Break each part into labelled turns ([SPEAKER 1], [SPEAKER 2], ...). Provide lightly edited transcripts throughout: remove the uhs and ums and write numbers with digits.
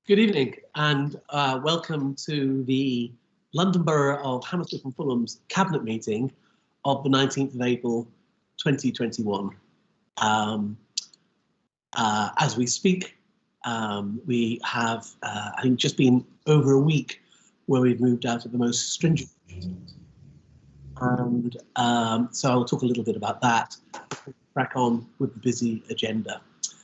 [SPEAKER 1] Good evening and welcome to the London Borough of Hammersmith and Fulham's Cabinet meeting of the 19th of April 2021. As we speak, we have, I think, just been over a week where we've moved out of the most stringent. And so I'll talk a little bit about that, crack on with the busy agenda.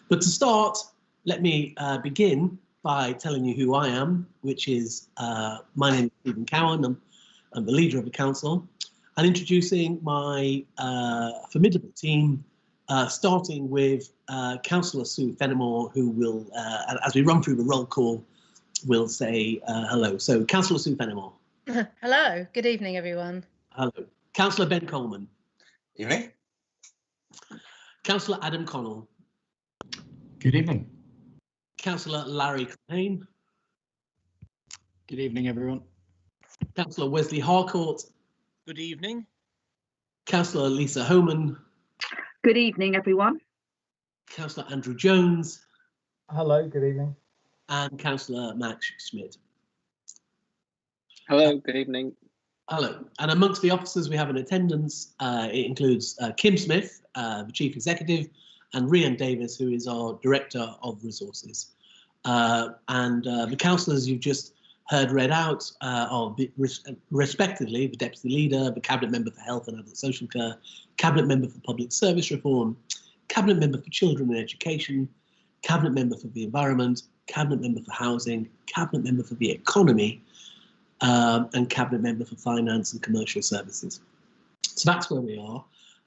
[SPEAKER 1] But to start, let me begin by telling you who I am, which is my name is Stephen Cowan. I'm the leader of the council, and introducing my formidable team, starting with Councillor Sue Fenimore, who will, as we run through the roll call, will say hello. So, Councillor Sue Fenimore.
[SPEAKER 2] Hello, good evening, everyone.
[SPEAKER 1] Hello. Councillor Ben Coleman.
[SPEAKER 3] Evening.
[SPEAKER 1] Councillor Adam Connell.
[SPEAKER 4] Good evening.
[SPEAKER 1] Councillor Larry Culhane.
[SPEAKER 4] Good evening, everyone.
[SPEAKER 1] Councillor Wesley Harcourt.
[SPEAKER 5] Good evening.
[SPEAKER 1] Councillor Lisa Homan.
[SPEAKER 6] Good evening, everyone.
[SPEAKER 1] Councillor Andrew Jones.
[SPEAKER 7] Hello, good evening.
[SPEAKER 1] And Councillor Max Schmidt.
[SPEAKER 8] Hello, good evening.
[SPEAKER 1] Hello. And amongst the officers we have in attendance, it includes Kim Smith, the Chief Executive, and Rhian Davis, who is our Director of Resources. The councillors you've just heard read out are respectively the Deputy Leader, the Cabinet Member for Health and Adult Social Care, Cabinet Member for Public Service Reform, Cabinet Member for Children and Education, Cabinet Member for the Environment, Cabinet Member for Housing, Cabinet Member for the Economy, and Cabinet Member for Finance and Commercial Services. So that's where we are.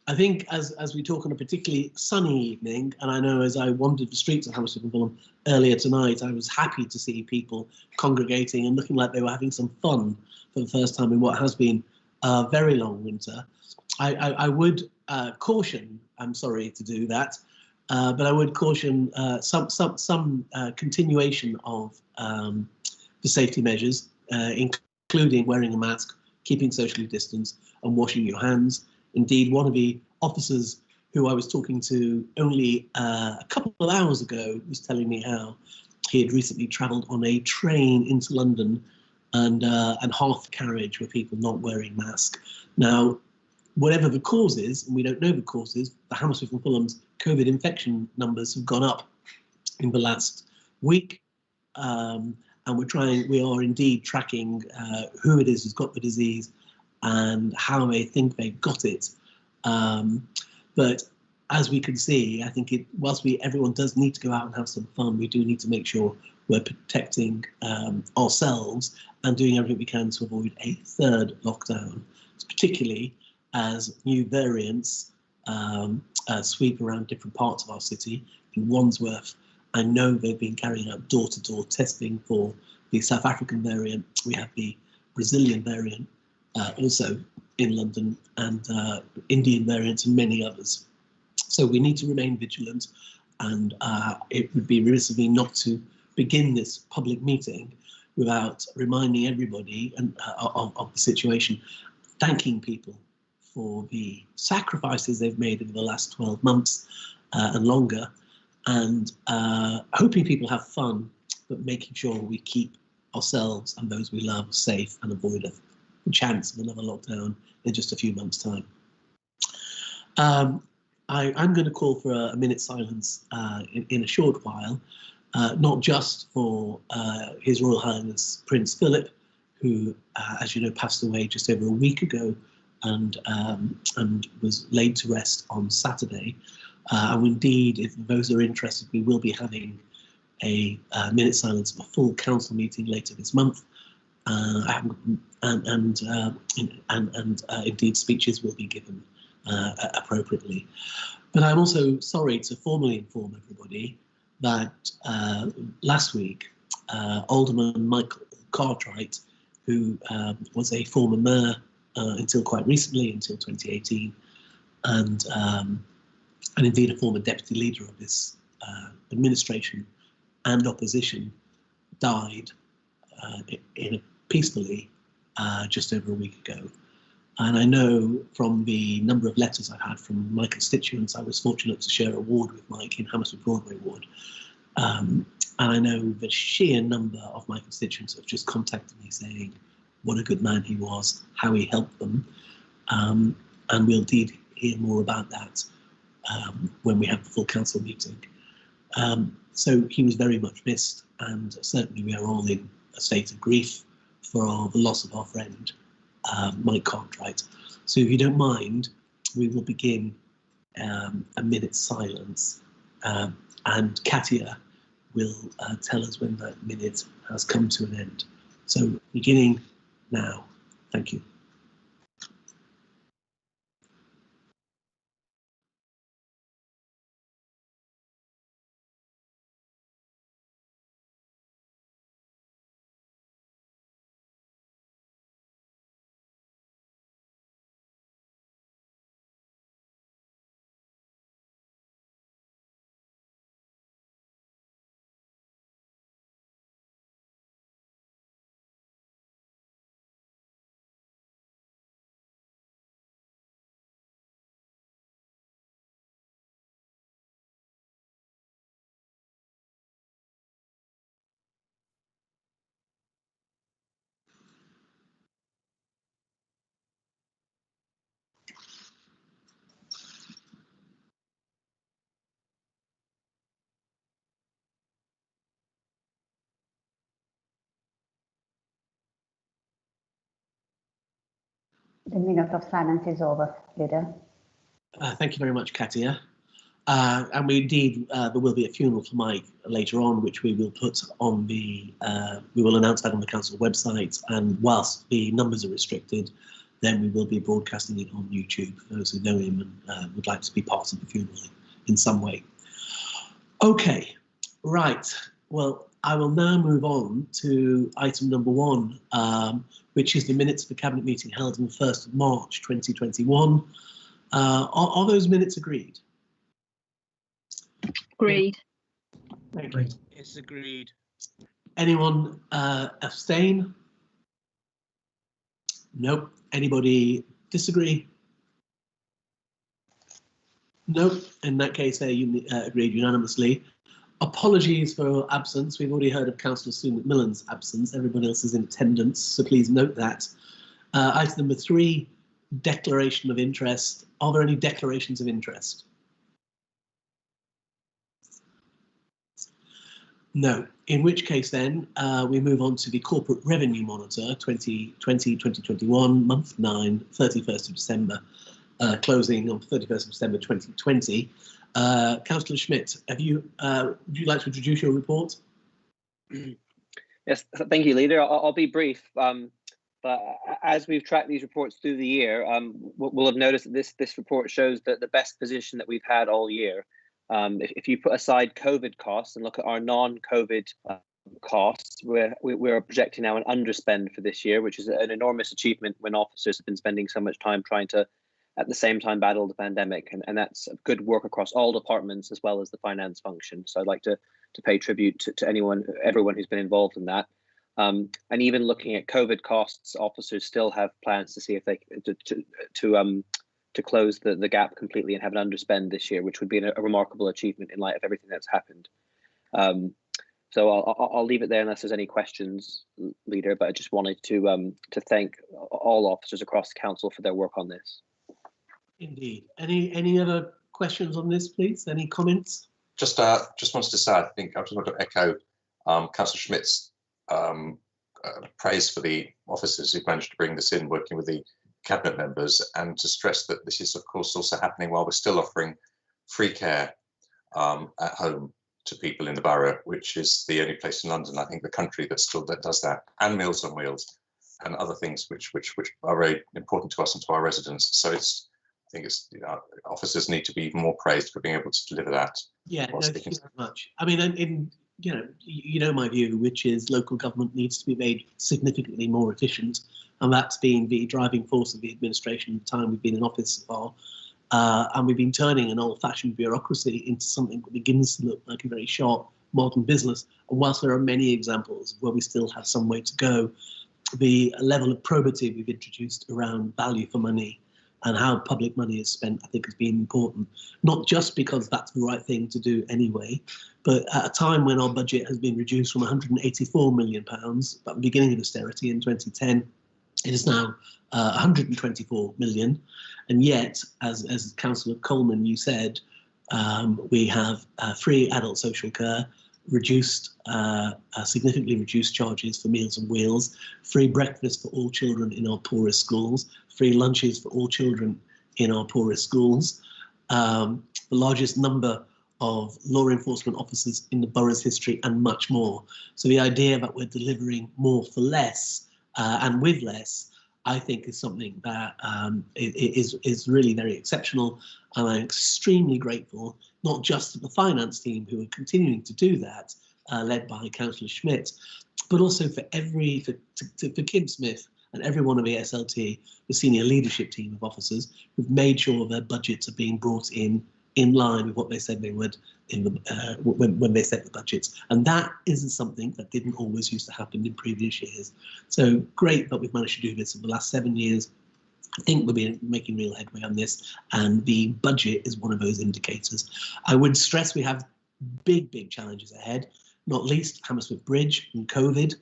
[SPEAKER 1] I think as we talk on a particularly sunny evening, and I know as I wandered the streets of Hammersmith and Fulham earlier tonight, I was happy to see people congregating and looking like they were having some fun for the first time in what has been a very long winter. I would caution, I'm sorry to do that, but I would caution some continuation of the safety measures, including wearing a mask, keeping socially distanced and washing your hands. Indeed, one of the officers who I was talking to only a couple of hours ago was telling me how he had recently travelled on a train into London and half the carriage were people not wearing masks. Now, whatever the cause is, and we don't know the causes, the Hammersmith and Fulham's COVID infection numbers have gone up in the last week. And we are indeed tracking who it is who's got the disease and how they think they've got it. But as we can see, I think whilst everyone does need to go out and have some fun, we do need to make sure we're protecting ourselves and doing everything we can to avoid a third lockdown, particularly as new variants sweep around different parts of our city. In Wandsworth, I know they've been carrying out door-to-door testing for the South African variant. We have the Brazilian variant also in London, and Indian variants and many others. So we need to remain vigilant, and it would be remiss of me not to begin this public meeting without reminding everybody of the situation, thanking people for the sacrifices they've made over the last 12 months and longer, and hoping people have fun, but making sure we keep ourselves and those we love safe and avoid the chance of another lockdown in just a few months' time. I'm going to call for a minute's silence in a short while, not just for His Royal Highness Prince Philip, who, as you know, passed away just over a week ago and was laid to rest on Saturday. And indeed, if those are interested, we will be having a minute's silence of a full council meeting later this month. Indeed, speeches will be given appropriately. But I'm also sorry to formally inform everybody that last week, Alderman Michael Cartwright, who was a former mayor until quite recently, until 2018, and indeed a former deputy leader of this administration and opposition, died peacefully just over a week ago. And I know from the number of letters I've had from my constituents, I was fortunate to share a ward with Mike in Hammersmith Broadway ward. And I know the sheer number of my constituents have just contacted me saying what a good man he was, how he helped them. And we'll indeed hear more about that when we have the full council meeting. So he was very much missed, and certainly we are all in a state of grief for the loss of our friend, Mike Cartwright. So if you don't mind, we will begin a minute's silence, and Katia will tell us when that minute has come to an end. So beginning now. Thank you.
[SPEAKER 3] The minute of silence is over, Leader.
[SPEAKER 1] Thank you very much, Katia. And we indeed, there will be a funeral for Mike later on, which we will put on the, we will announce that on the council website. And whilst the numbers are restricted, then we will be broadcasting it on YouTube for those who know him and would like to be part of the funeral in some way. Okay, right. Well, I will now move on to item number 1, which is the minutes of the Cabinet meeting held on the 1st of March 2021. Are those minutes agreed?
[SPEAKER 6] Agreed.
[SPEAKER 1] Thank you.
[SPEAKER 5] It's agreed.
[SPEAKER 1] Anyone abstain? Nope. Anybody disagree? Nope. In that case, they're agreed unanimously. Apologies for absence. We've already heard of Councillor Sue McMillan's absence. Everybody else is in attendance, so please note that. Item number 3, declaration of interest. Are there any declarations of interest? No. In which case then, we move on to the Corporate Revenue Monitor 2020-2021, month 9, 31st of December, closing on 31st of December 2020. Councillor Schmidt, would you like to introduce your report?
[SPEAKER 8] Yes, thank you, Leader. I'll be brief. But as we've tracked these reports through the year, we'll have noticed that this report shows the best position that we've had all year. If you put aside COVID costs and look at our non-COVID costs, we're projecting now an underspend for this year, which is an enormous achievement when officers have been spending so much time trying to, at the same time, battle the pandemic. And that's good work across all departments as well as the finance function. So I'd like to pay tribute to everyone who's been involved in that. And even looking at COVID costs, officers still have plans to see if they to close the gap completely and have an underspend this year, which would be a remarkable achievement in light of everything that's happened. So I'll leave it there unless there's any questions, Leader. But I just wanted to thank all officers across the council for their work on this.
[SPEAKER 1] Indeed. Any other questions on this, please? Any comments?
[SPEAKER 9] Just wanted to say, I just want to echo Councillor Schmidt's praise for the officers who've managed to bring this in, working with the Cabinet members, and to stress that this is, of course, also happening while we're still offering free care at home to people in the borough, which is the only place in London, I think, the country that does that, and Meals on Wheels and other things which are very important to us and to our residents. So I think officers need to be even more praised for being able to deliver that.
[SPEAKER 1] Yeah, no, thank you very much. I mean, you know my view, which is local government needs to be made significantly more efficient, and that's been the driving force of the administration the time we've been in office so far. And we've been turning an old-fashioned bureaucracy into something that begins to look like a very sharp modern business. And whilst there are many examples where we still have some way to go, the level of probity we've introduced around value for money and how public money is spent, I think, has been important, not just because that's the right thing to do anyway, but at a time when our budget has been reduced from £184 million at the beginning of austerity in 2010, it is now 124 million. And yet, as Councillor Coleman, you said, we have free adult social care, significantly reduced charges for Meals on Wheels, free breakfast for all children in our poorest schools, free lunches for all children in our poorest schools, the largest number of law enforcement officers in the borough's history, and much more. So the idea that we're delivering more for less and with less, I think, is something that is really very exceptional, and I'm extremely grateful, not just to the finance team who are continuing to do that, led by Councillor Schmidt, but also for Kim Smith and every one of the SLT, the senior leadership team of officers, who've made sure their budgets are being brought in line with what they said they would when they set the budgets. And that isn't something that didn't always used to happen in previous years. So great that we've managed to do this in the last 7 years. I think we've been making real headway on this, and the budget is one of those indicators. I would stress we have big challenges ahead, not least Hammersmith Bridge and COVID.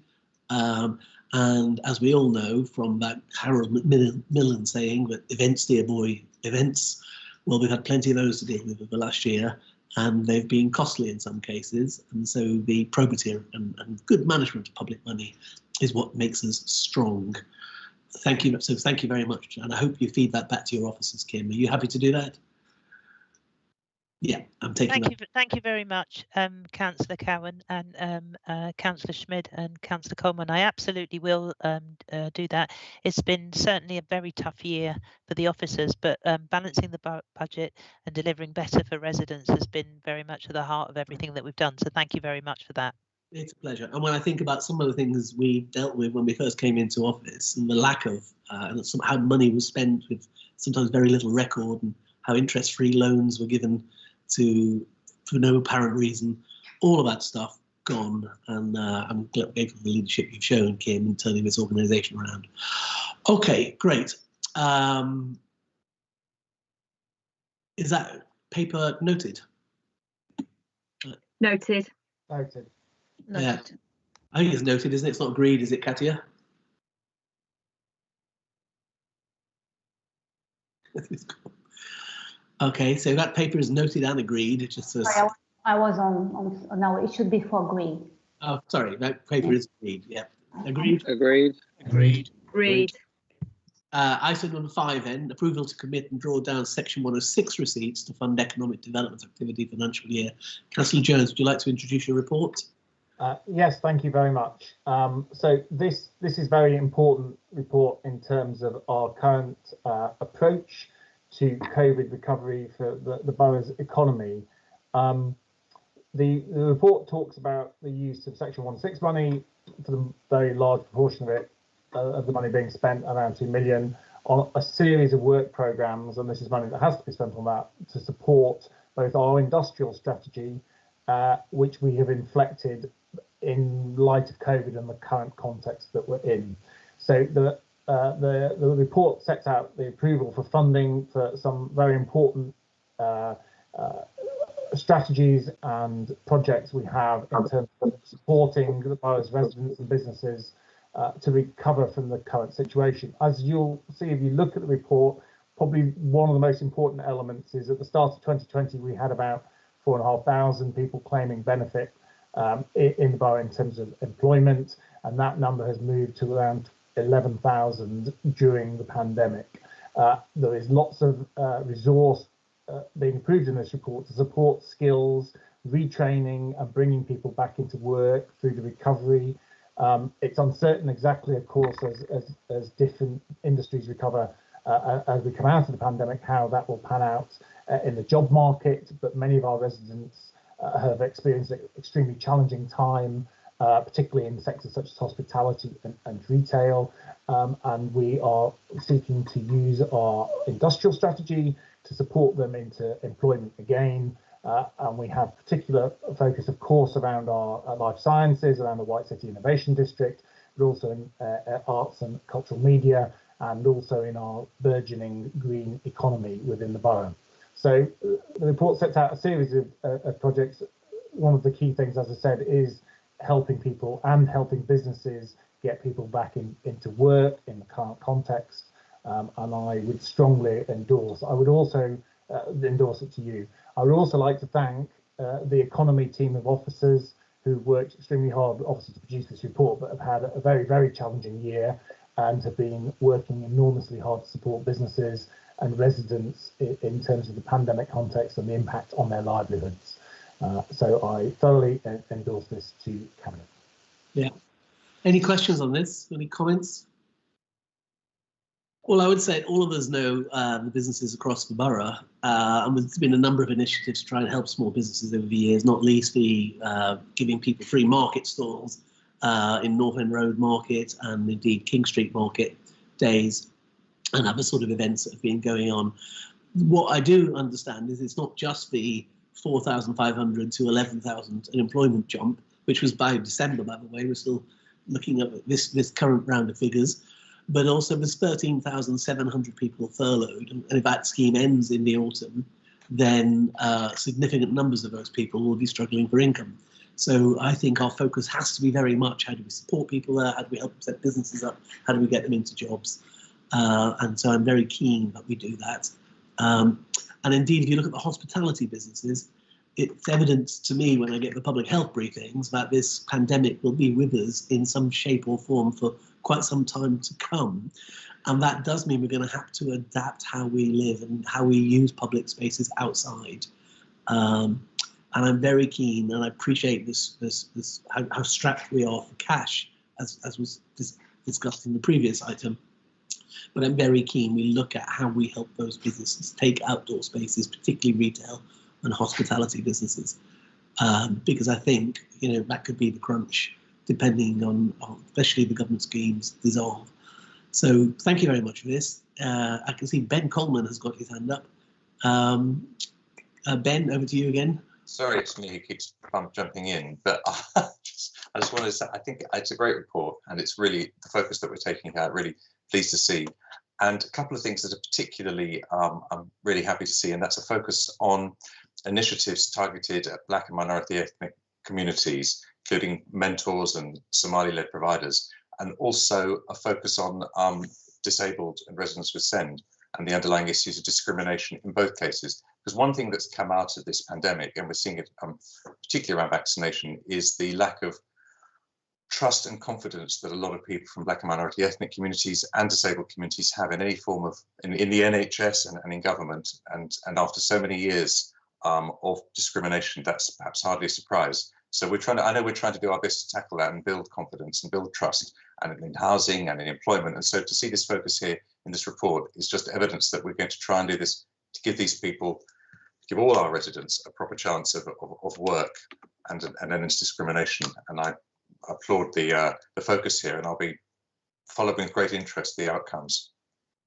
[SPEAKER 1] And as we all know from that Harold Macmillan saying that events, dear boy, events, well, we've had plenty of those to deal with over the last year, and they've been costly in some cases. And so the probity and good management of public money is what makes us strong. Thank you. So thank you very much. And I hope you feed that back to your officers, Kim. Are you happy to do that? Yeah, I'm taking that.
[SPEAKER 5] Thank you very much, Councillor Cowan and Councillor Schmidt and Councillor Coleman. I absolutely will do that. It's been certainly a very tough year for the officers, but balancing the budget and delivering better for residents has been very much at the heart of everything that we've done. So thank you very much for that.
[SPEAKER 1] It's a pleasure. And when I think about some of the things we dealt with when we first came into office, and the lack of how money was spent with sometimes very little record, and how interest-free loans were given for no apparent reason, all of that stuff gone. And I'm grateful for the leadership you've shown, Kim, in turning this organisation around. Okay, great. Is that paper noted?
[SPEAKER 6] Noted.
[SPEAKER 7] Noted.
[SPEAKER 1] Yeah, I think it's noted, isn't it? It's not agreed, is it, Katia? Okay, so that paper is noted and agreed. It just says.
[SPEAKER 3] Sorry, I was on. No, it should be for agreed.
[SPEAKER 1] Oh, sorry, that paper is agreed. Yeah, agreed.
[SPEAKER 8] Agreed.
[SPEAKER 4] Agreed.
[SPEAKER 6] Agreed.
[SPEAKER 1] Item number 5 then, approval to commit and draw down section 106 receipts to fund economic development activity financial year. Councillor Jones, would you like to introduce your report?
[SPEAKER 7] Yes, thank you very much. So this is very important report in terms of our current approach to COVID recovery for the borough's economy. The report talks about the use of Section 106 money, for the very large proportion of it, of the money being spent, around 2 million, on a series of work programmes, and this is money that has to be spent on that, to support both our industrial strategy, which we have inflected in light of COVID and the current context that we're in. So the report sets out the approval for funding for some very important strategies and projects we have in terms of supporting the borough's residents and businesses to recover from the current situation. As you'll see if you look at the report, probably one of the most important elements is at the start of 2020 we had about 4,500 people claiming benefit in the borough in terms of employment, and that number has moved to around 11,000 during the pandemic. There is lots of resource being approved in this report to support skills, retraining and bringing people back into work through the recovery. It's uncertain exactly, of course, as different industries recover as we come out of the pandemic, how that will pan out in the job market, but many of our residents have experienced an extremely challenging time, particularly in sectors such as hospitality and retail, and we are seeking to use our industrial strategy to support them into employment again, and we have particular focus, of course, around our life sciences, around the White City Innovation District, but also in arts and cultural media, and also in our burgeoning green economy within the borough. So the report sets out a series of projects. One of the key things, as I said, is helping people and helping businesses get people back into work in the current context, and I would strongly endorse. I would also endorse it to you. I would also like to thank the economy team of officers who worked extremely hard, obviously, to produce this report, but have had a very, very challenging year and have been working enormously hard to support businesses and residents in terms of the pandemic context and the impact on their livelihoods. So I thoroughly endorse this to Cabinet. Yeah.
[SPEAKER 1] Any questions on this? Any comments? Well, I would say all of us know the businesses across the borough, and there's been a number of initiatives to try and help small businesses over the years, not least the giving people free market stalls in North End Road Market and indeed King Street Market days and other sort of events that have been going on. What I do understand is it's not just the 4,500 to 11,000 employment jump, which was by December, by the way. We're still looking at this current round of figures. But also there's 13,700 people furloughed, and if that scheme ends in the autumn, then significant numbers of those people will be struggling for income. So I think our focus has to be very much, how do we support people there, how do we help set businesses up, how do we get them into jobs, and so I'm very keen that we do that. And indeed, if you look at the hospitality businesses, it's evident to me when I get the public health briefings that this pandemic will be with us in some shape or form for quite some time to come. And that does mean we're going to have to adapt how we live and how we use public spaces outside. And I'm very keen, and I appreciate this how strapped we are for cash, as was discussed in the previous item. But I'm very keen we look at how we help those businesses take outdoor spaces, particularly retail and hospitality businesses, because I think that could be the crunch, depending on especially the government schemes dissolve. So thank you very much for this. I can see Ben Coleman has got his hand up. Ben, over to you again.
[SPEAKER 9] Sorry, it's me who keeps jumping in, but I just wanted to say I think it's a great report, and it's really the focus that we're taking out. Really pleased to see, and a couple of things that are particularly I'm really happy to see, and that's a focus on initiatives targeted at Black and minority ethnic communities, including mentors and Somali-led providers, and also a focus on disabled and residents with SEND and the underlying issues of discrimination in both cases. Because one thing that's come out of this pandemic, and we're seeing it particularly around vaccination, is the lack of trust and confidence that a lot of people from Black and minority ethnic communities and disabled communities have in any form of, in the NHS and in government. And after so many years of discrimination, that's perhaps hardly a surprise. So I know we're trying to do our best to tackle that and build confidence and build trust, and in housing and in employment. And so to see this focus here in this report is just evidence that we're going to try and do this to give these people, give all our residents a proper chance of work and end this discrimination. And I applaud the focus here, and I'll be following with great interest the outcomes.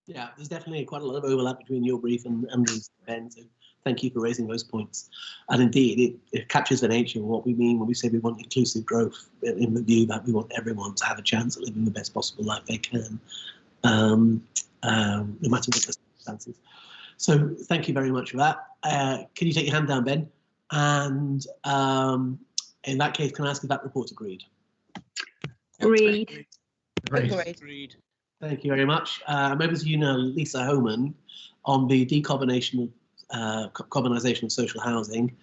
[SPEAKER 1] Yeah, there's definitely quite a lot of overlap between your brief and Andrew's, Ben. So thank you for raising those points. And indeed, it captures the nature of what we mean when we say we want inclusive growth, in the view that we want everyone to have a chance at living the best possible life they can, no matter what the circumstances. So thank you very much for that. Can you take your hand down, Ben? And in that case, can I ask if that report's agreed?
[SPEAKER 6] Agreed.
[SPEAKER 5] Agreed.
[SPEAKER 1] Thank you very much. Members, Lisa Homan, on the decarbonisation of social housing.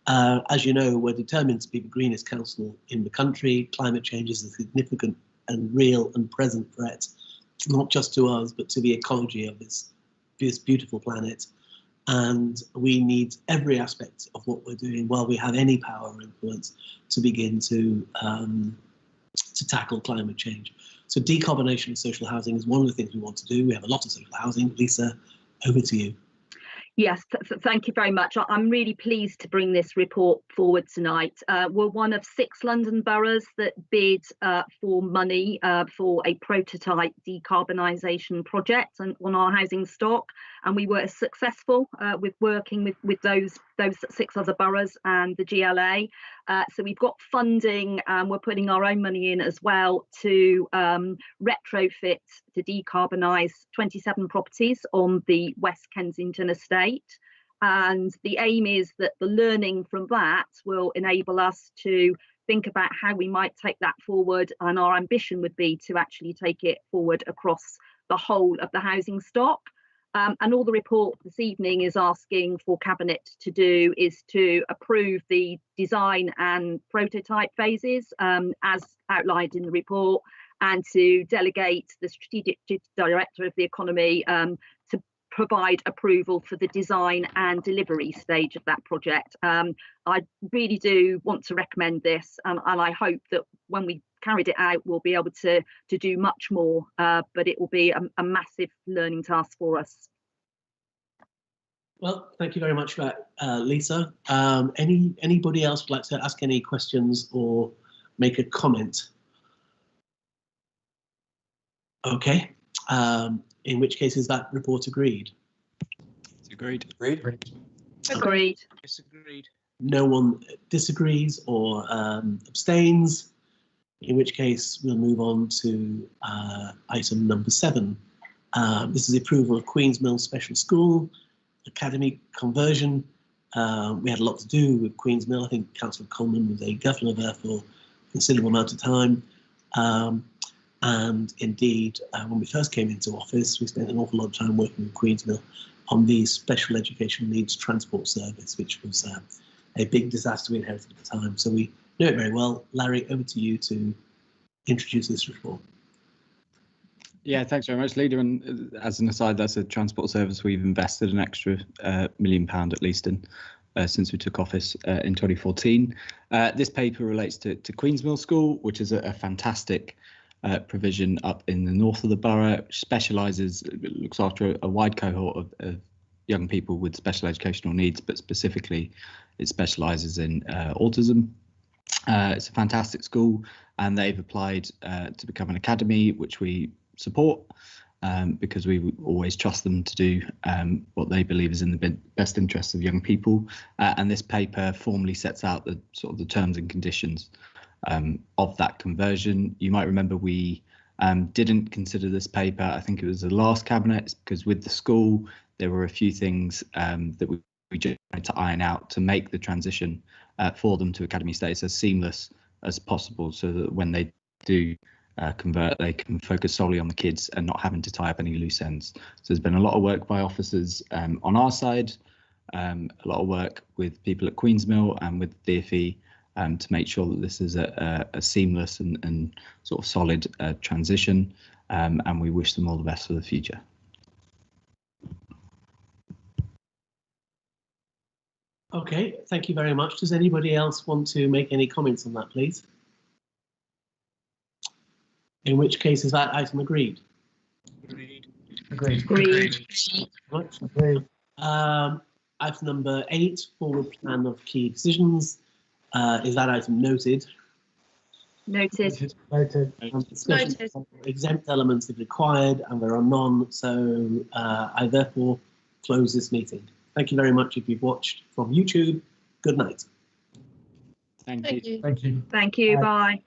[SPEAKER 1] As you know, we're determined to be the greenest council in the country. Climate change is a significant and real and present threat, not just to us, but to the ecology of this beautiful planet. And we need every aspect of what we're doing, while we have any power or influence, to begin to tackle climate change. So decarbonisation of social housing is one of the things we want to do. We have a lot of social housing. Lisa, over to you.
[SPEAKER 6] Yes, thank you very much. I'm really pleased to bring this report forward tonight. We're one of 6 London boroughs that bid for money for a prototype decarbonisation project on our housing stock, and we were successful with working with those 6 other boroughs and the GLA. So we've got funding, and we're putting our own money in as well to retrofit to decarbonise 27 properties on the West Kensington estate. And the aim is that the learning from that will enable us to think about how we might take that forward, and our ambition would be to actually take it forward across the whole of the housing stock. And all the report this evening is asking for Cabinet to do is to approve the design and prototype phases as outlined in the report, and to delegate the Strategic Director of the Economy to provide approval for the design and delivery stage of that project. I really do want to recommend this, and I hope that when we carried it out, we'll be able to do much more, but it will be a massive learning task for us.
[SPEAKER 1] Well, thank you very much for that, Lisa. Anybody else would like to ask any questions or make a comment? Okay. In which case is that report agreed?
[SPEAKER 4] It's agreed.
[SPEAKER 6] Agreed.
[SPEAKER 1] Disagreed. No one disagrees or abstains, in which case we'll move on to item number 7. This is the approval of Queen's Mill Special School Academy conversion. We had a lot to do with Queen's Mill. I think Councillor Coleman was a governor there for a considerable amount of time. And indeed, when we first came into office, we spent an awful lot of time working with Queen's Mill on the special education needs transport service, which was a big disaster we inherited at the time. So we know it very well. Larry, over to you to introduce this report.
[SPEAKER 4] Yeah, thanks very much, Leader. And as an aside, that's a transport service we've invested an extra £1 million at least in since we took office in 2014. This paper relates to Queen's Mill School, which is a fantastic provision up in the north of the borough, which specialises, looks after a wide cohort of young people with special educational needs, but specifically it specialises in autism. It's a fantastic school, and they've applied to become an academy, which we support because we always trust them to do what they believe is in the best interests of young people. And this paper formally sets out the sort of the terms and conditions of that conversion. You might remember we didn't consider this paper, I think it was the last Cabinet, because with the school there were a few things that we just wanted to iron out to make the transition for them to academy status as seamless as possible, so that when they do convert, they can focus solely on the kids and not having to tie up any loose ends. So there's been a lot of work by officers on our side, a lot of work with people at Queen's Mill and with DfE to make sure that this is a seamless and sort of solid transition, and we wish them all the best for the future.
[SPEAKER 1] Okay, thank you very much. Does anybody else want to make any comments on that, please? In which case is that item agreed?
[SPEAKER 7] Agreed.
[SPEAKER 1] Agreed. Item number 8, forward plan of key decisions. Is that item noted?
[SPEAKER 6] Noted.
[SPEAKER 7] Noted.
[SPEAKER 1] Discussion of exempt elements if required, and there are none, so I therefore close this meeting. Thank you very much if you've watched from YouTube. Good night.
[SPEAKER 4] Thank you.
[SPEAKER 7] Thank you.
[SPEAKER 6] Thank you. Bye.